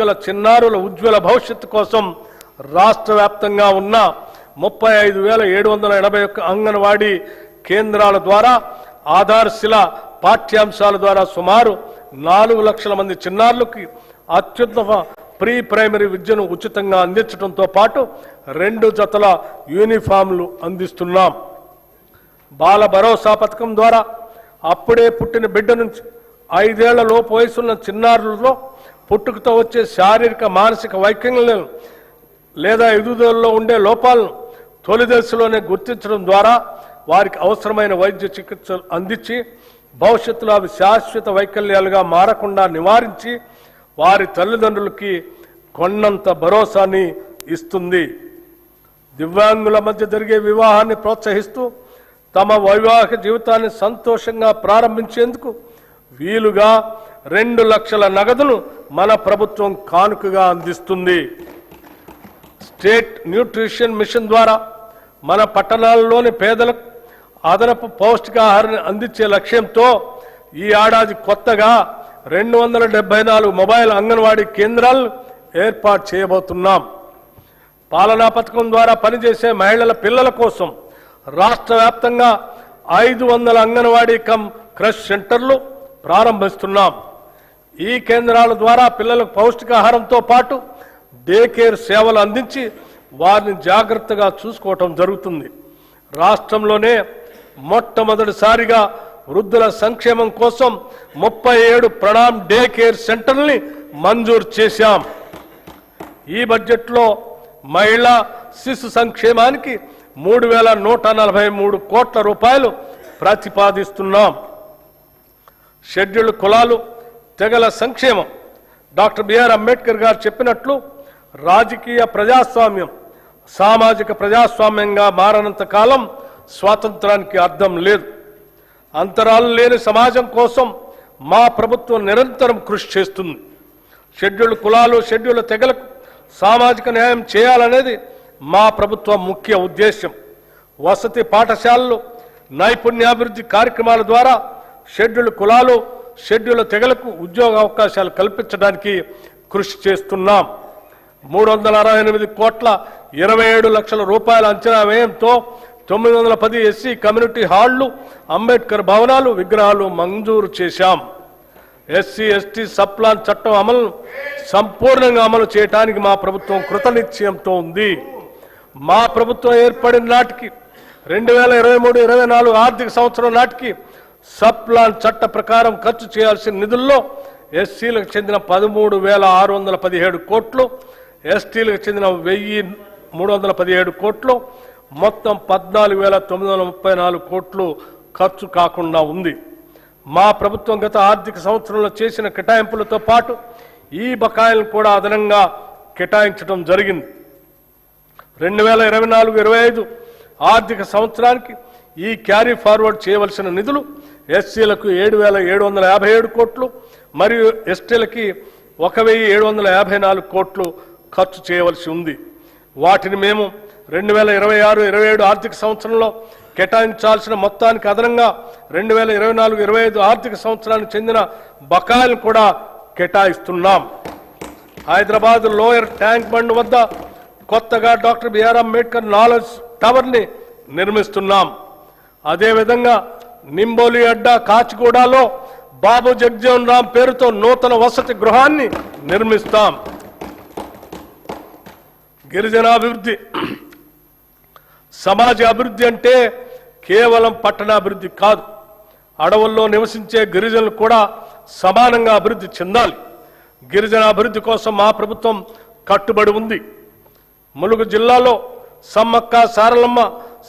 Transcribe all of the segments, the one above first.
గల చిన్నారుల ఉజ్వల భవిష్యత్తు కోసం రాష్ట్ర వ్యాప్తంగా ఉన్న 35,781 అంగన్వాడీ కేంద్రాల ద్వారా ఆధారశిల పాఠ్యాంశాల ద్వారా సుమారు 4 లక్షల మంది చిన్నారులకు అత్యుత్తమ ప్రీ ప్రైమరీ విద్యను ఉచితంగా అందించడంతో పాటు 2 జతల యూనిఫామ్లు అందిస్తున్నాం. బాల భరోసా పథకం ద్వారా అప్పుడే పుట్టిన బిడ్డ నుంచి 5 ఏళ్ల లోపు వయసున్న చిన్నారులలో పుట్టుకతో వచ్చే శారీరక మానసిక వైకల్యాలను లేదా ఎదుగుదలలో ఉండే లోపాలను తొలి దశలోనే గుర్తించడం ద్వారా వారికి అవసరమైన వైద్య చికిత్సలు అందించి భవిష్యత్తులో అవి శాశ్వత వైకల్యాలుగా మారకుండా నివారించి వారి తల్లిదండ్రులకి కొన్నంత భరోసాని ఇస్తుంది. దివ్యాంగుల మధ్య జరిగే వివాహాన్ని ప్రోత్సహిస్తూ తమ వైవాహిక జీవితాన్ని సంతోషంగా ప్రారంభించేందుకు వీలుగా 2 లక్షల నగదును మన ప్రభుత్వం కానుకగా అందిస్తుంది. స్టేట్ న్యూట్రిషన్ మిషన్ ద్వారా మన పట్టణాల్లోని పేదలకు అదనపు పౌష్టికాహారాన్ని అందించే లక్ష్యంతో ఈ ఏడాది కొత్తగా 274 మొబైల్ అంగన్వాడీ కేంద్రాలను ఏర్పాటు చేయబోతున్నాం. పాలనా పథకం ద్వారా పనిచేసే మహిళల పిల్లల కోసం రాష్ట్ర వ్యాప్తంగా 500 అంగన్వాడీ కమ్ క్రష్ సెంటర్లు ప్రారంభిస్తున్నాం. ఈ కేంద్రాల ద్వారా పిల్లలకు పౌష్టికాహారంతో పాటు డే కేర్ సేవలు అందించి వారిని జాగ్రత్తగా చూసుకోవటం జరుగుతుంది. రాష్ట్రంలోనే మొట్టమొదటిసారిగా వృద్ధుల సంక్షేమం కోసం 37 ప్రణామ్ డే కేర్ సెంటర్ని మంజూరు చేశాం. ఈ బడ్జెట్లో మహిళా శిశు సంక్షేమానికి 3,143 కోట్ల రూపాయలు ప్రతిపాదిస్తున్నాం. షెడ్యూల్డ్ కులాలు తెగల సంక్షేమం డాక్టర్ బిఆర్ అంబేద్కర్ గారు చెప్పినట్లు రాజకీయ ప్రజాస్వామ్యం సామాజిక ప్రజాస్వామ్యంగా మారనంత కాలం స్వాతంత్రానికి అర్థం లేదు. అంతరాలు లేని సమాజం కోసం మా ప్రభుత్వం నిరంతరం కృషి చేస్తుంది. షెడ్యూల్డ్ కులాలు షెడ్యూల్డ్ తెగలకు సామాజిక న్యాయం చేయాలనేది మా ప్రభుత్వం ముఖ్య ఉద్దేశం. వసతి పాఠశాలలు నైపుణ్యాభివృద్ధి కార్యక్రమాల ద్వారా షెడ్యూల్డ్ కులాలు షెడ్యూల్డ్ తెగలకు ఉద్యోగ అవకాశాలు కల్పించడానికి కృషి చేస్తున్నాం. 368 కోట్ల 27 లక్షల రూపాయల అంచనా వ్యయంతో 910 ఎస్సీ కమ్యూనిటీ హాళ్లు అంబేద్కర్ భవనాలు విగ్రహాలు మంజూరు చేశాం. ఎస్సీ ఎస్టీ సప్లాన్ చట్టం అమలును సంపూర్ణంగా అమలు చేయడానికి మా ప్రభుత్వం కృతనిశ్చయంతో ఉంది. మా ప్రభుత్వం ఏర్పడిన నాటికి 2023-24 ఆర్థిక సంవత్సరం నాటికి సప్లాన్ చట్ట ప్రకారం ఖర్చు చేయాల్సిన నిధుల్లో ఎస్సీలకు చెందిన 13,617 కోట్లు, ఎస్టీలకు చెందిన 1,317 కోట్లు, మొత్తం 14,934 కోట్లు ఖర్చు కాకుండా ఉంది. మా ప్రభుత్వం గత ఆర్థిక సంవత్సరంలో చేసిన కేటాయింపులతో పాటు ఈ బకాయిలను కూడా అదనంగా కేటాయించడం జరిగింది. 2024-25 ఆర్థిక సంవత్సరానికి ఈ క్యారీ ఫార్వర్డ్ చేయవలసిన నిధులు ఎస్సీలకు 7,757 కోట్లు మరియు ఎస్టీలకి 1,754 కోట్లు ఖర్చు చేయవలసి ఉంది. వాటిని మేము 2026-27 ఆర్థిక సంవత్సరంలో కేటాయించాల్సిన మొత్తానికి అదనంగా 2024-25 ఆర్థిక సంవత్సరానికి చెందిన బకాయిలను కూడా కేటాయిస్తున్నాం. హైదరాబాద్ లోయర్ ట్యాంక్ బండ్ వద్ద కొత్తగా డాక్టర్ బిఆర్ అంబేద్కర్ నాలెడ్జ్ టవర్ని నిర్మిస్తున్నాం. అదేవిధంగా నింబోలి అడ్డా కాచిగూడలో బాబు జగజీవన్ రామ్ పేరుతో నూతన వసతి గృహాన్ని నిర్మిస్తాం. గిరిజనాభివృద్ధి సమాజ అభివృద్ధి అంటే కేవలం పట్టణాభివృద్ధి కాదు. అడవుల్లో నివసించే గిరిజనులు కూడా సమానంగా అభివృద్ధి చెందాలి. గిరిజన అభివృద్ధి కోసం మా ప్రభుత్వం కట్టుబడి ఉంది. ములుగు జిల్లాలో Sammakka Saralamma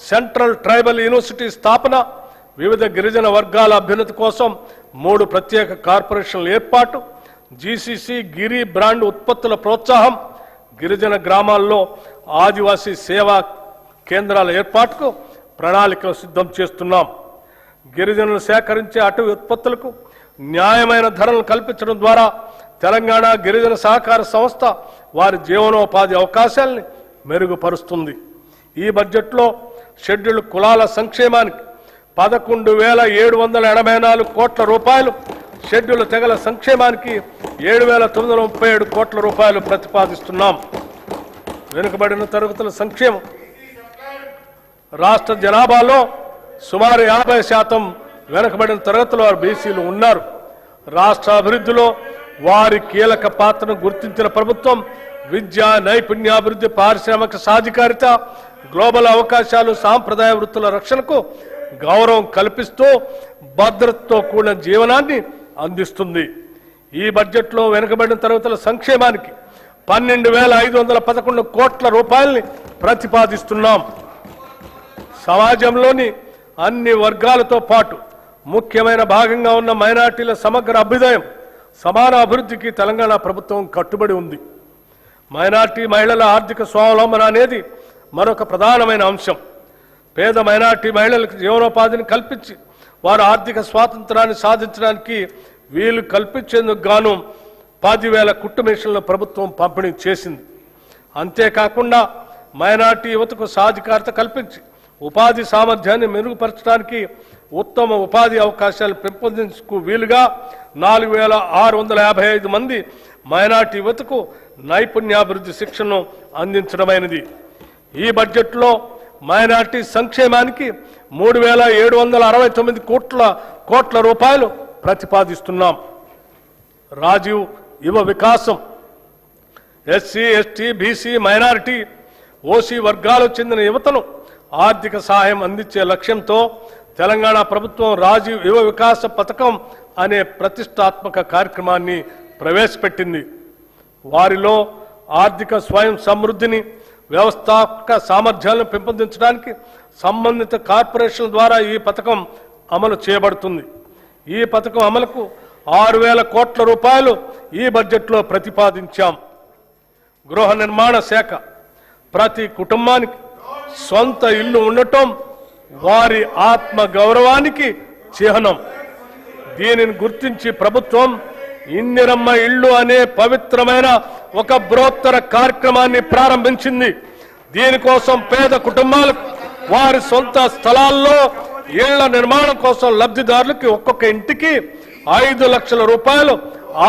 central tribal university స్థాపన, వివిధ గిరిజన వర్గాల అభ్యున్నతి కోసం 3 ప్రత్యేక కార్పొరేషన్ల ఏర్పాటు, జీసీసీ గిరి బ్రాండ్ ఉత్పత్తుల ప్రోత్సాహం, గిరిజన గ్రామాల్లో ఆదివాసీ సేవా కేంద్రాల ఏర్పాటుకు ప్రణాళికలు సిద్ధం చేస్తున్నాం. గిరిజనులు సేకరించే అటవీ ఉత్పత్తులకు న్యాయమైన ధరలను కల్పించడం ద్వారా తెలంగాణ గిరిజన సహకార సంస్థ వారి జీవనోపాధి అవకాశాలని మెరుగుపరుస్తుంది. ఈ బడ్జెట్లో షెడ్యూల్డ్ కులాల సంక్షేమానికి 11,784 కోట్ల రూపాయలు షెడ్యూల్ తెగల సంక్షేమానికి 7,937 కోట్ల రూపాయలు ప్రతిపాదిస్తున్నాం. వెనుకబడిన తరగతుల సంక్షేమం రాష్ట్ర జనాభాలో సుమారు 50% వెనుకబడిన తరగతుల వారు బీసీలు ఉన్నారు. రాష్ట్ర అభివృద్ధిలో వారి కీలక పాత్రను గుర్తించిన ప్రభుత్వం విద్య, నైపుణ్యాభివృద్ధి, పారిశ్రామిక సాధికారిత, గ్లోబల్ అవకాశాలు, సాంప్రదాయ వృత్తుల రక్షణకు గౌరవం కల్పిస్తూ భద్రతతో కూడిన జీవనాన్ని అందిస్తుంది. ఈ బడ్జెట్లో వెనుకబడిన తరగతుల సంక్షేమానికి 12,511 కోట్ల రూపాయల్ని ప్రతిపాదిస్తున్నాం. సమాజంలోని అన్ని వర్గాలతో పాటు ముఖ్యమైన భాగంగా ఉన్న మైనార్టీల సమగ్ర అభ్యుదయం, సమాన అభివృద్ధికి తెలంగాణ ప్రభుత్వం కట్టుబడి ఉంది. మైనార్టీ మహిళల ఆర్థిక స్వావలంబన అనేది మరొక ప్రధానమైన అంశం. పేద మైనార్టీ మహిళలకు జీవనోపాధిని కల్పించి వారు ఆర్థిక స్వాతంత్రాన్ని సాధించడానికి వీలు కల్పించేందుకు గాను 10,000 కుట్టు మిషన్ల ప్రభుత్వం పంపిణీ చేసింది. అంతేకాకుండా మైనార్టీ యువతకు సాధికారత కల్పించి ఉపాధి సామర్థ్యాన్ని మెరుగుపరచడానికి ఉత్తమ ఉపాధి అవకాశాలు పెంపొందించుకు వీలుగా 4,655 మంది మైనార్టీ యువతకు నైపుణ్యాభివృద్ధి శిక్షణను అందించడమైనది. ఈ బడ్జెట్లో మైనార్టీ సంక్షేమానికి 3,769 కోట్ల రూపాయలు ప్రతిపాదిస్తున్నాం. రాజీవ్ యువ వికాసం SC, ST, BC, minority, OC వర్గాలకు చెందిన యువతను ఆర్థిక సహాయం అందించే లక్ష్యంతో తెలంగాణ ప్రభుత్వం రాజీవ్ యువ వికాస పథకం అనే ప్రతిష్టాత్మక కార్యక్రమాన్ని ప్రవేశపెట్టింది. వారిలో ఆర్థిక స్వయం సమృద్ధిని, వ్యవస్థాపక సామర్థ్యాలను పెంపొందించడానికి సంబంధిత కార్పొరేషన్ల ద్వారా ఈ పథకం అమలు చేయబడుతుంది. ఈ పథకం అమలుకు 6,000 కోట్ల రూపాయలు ఈ బడ్జెట్లో ప్రతిపాదించాం. గృహ నిర్మాణ శాఖ ప్రతి కుటుంబానికి సొంత ఇల్లు ఉండటం వారి ఆత్మ గౌరవానికి చిహ్నం. దీనిని గుర్తించి ప్రభుత్వం ఇందిరమ్మ ఇళ్ళు అనే పవిత్రమైన ఒక బృహత్తర కార్యక్రమాన్ని ప్రారంభించింది. దీనికోసం పేద కుటుంబాలకు వారి సొంత స్థలాల్లో ఇళ్ల నిర్మాణం కోసం లబ్ధిదారులకి ఒక్కొక్క ఇంటికి 5 లక్షల రూపాయలు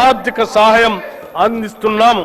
ఆర్థిక సహాయం అందిస్తున్నాము.